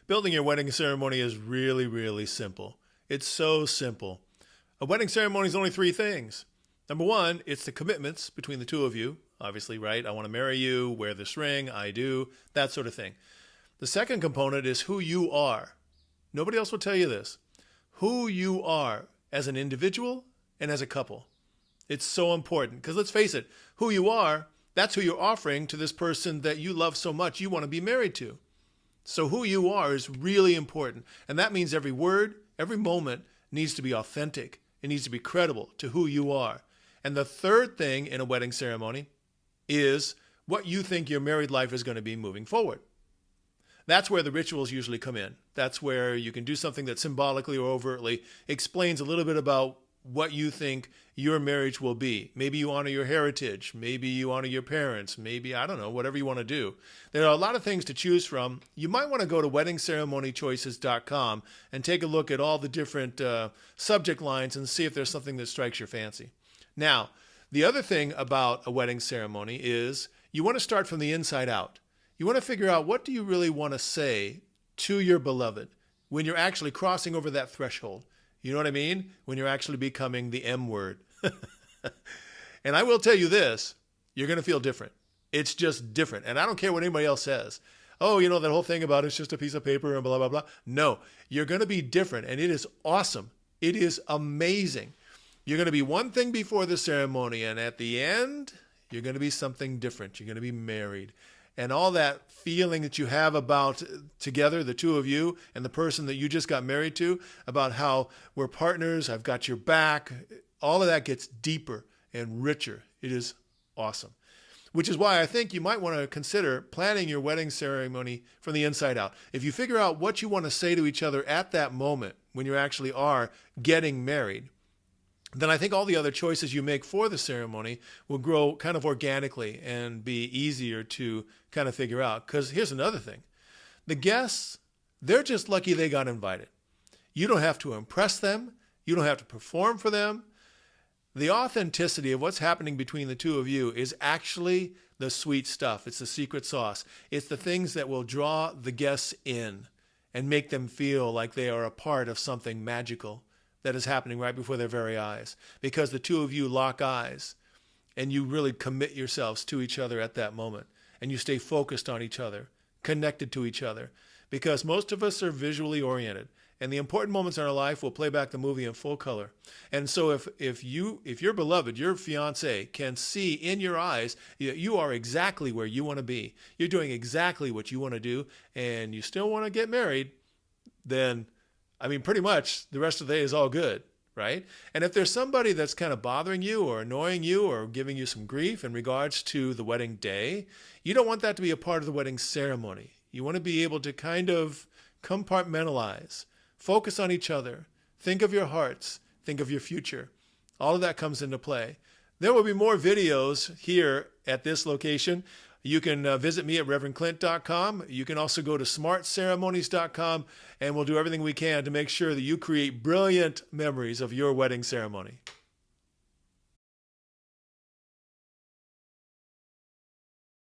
Building your wedding ceremony is really, really simple. It's so simple. A wedding ceremony is only three things. Number one, it's the commitments between the two of you. Obviously, right? I want to marry you, wear this ring, I do, that sort of thing. The second component is who you are. Nobody else will tell you this. Who you are as an individual and as a couple. It's so important because let's face it, who you are, that's who you're offering to this person that you love so much you want to be married to. So who you are is really important. And that means every word, every moment needs to be authentic. It needs to be credible to who you are. And the third thing in a wedding ceremony is what you think your married life is going to be moving forward. That's where the rituals usually come in. That's where you can do something that symbolically or overtly explains a little bit about what you think your marriage will be. Maybe you honor your heritage. Maybe you honor your parents. Maybe, I don't know, whatever you want to do. There are a lot of things to choose from. You might want to go to weddingceremonychoices.com and take a look at all the different subject lines and see if there's something that strikes your fancy. Now, the other thing about a wedding ceremony is you want to start from the inside out. You want to figure out what do you really want to say to your beloved when you're actually crossing over that threshold. You know what I mean? When you're actually becoming the M word. And I will tell you this, you're going to feel different. It's just different. And I don't care what anybody else says. Oh, you know, that whole thing about it's just a piece of paper and blah, blah, blah. No, you're going to be different. And it is awesome. It is amazing. You're going to be one thing before the ceremony. And at the end, you're going to be something different. You're going to be married. And all that feeling that you have about together, the two of you and the person that you just got married to, about how we're partners, I've got your back, all of that gets deeper and richer. It is awesome. Which is why I think you might want to consider planning your wedding ceremony from the inside out. If you figure out what you want to say to each other at that moment when you actually are getting married, then I think all the other choices you make for the ceremony will grow kind of organically and be easier to kind of figure out. Because here's another thing. The guests, they're just lucky they got invited. You don't have to impress them. You don't have to perform for them. The authenticity of what's happening between the two of you is actually the sweet stuff. It's the secret sauce. It's the things that will draw the guests in and make them feel like they are a part of something magical that is happening right before their very eyes, because the two of you lock eyes and you really commit yourselves to each other at that moment, and you stay focused on each other, connected to each other, because most of us are visually oriented, and the important moments in our life will play back the movie in full color. And so if your beloved, your fiance, can see in your eyes that you are exactly where you want to be, you're doing exactly what you want to do, and you still want to get married, then pretty much the rest of the day is all good, right? And if there's somebody that's kind of bothering you or annoying you or giving you some grief in regards to the wedding day, you don't want that to be a part of the wedding ceremony. You want to be able to kind of compartmentalize, focus on each other, think of your hearts, think of your future. All of that comes into play. There will be more videos here at this location. You can visit me at reverendclint.com. You can also go to smartceremonies.com, and we'll do everything we can to make sure that you create brilliant memories of your wedding ceremony.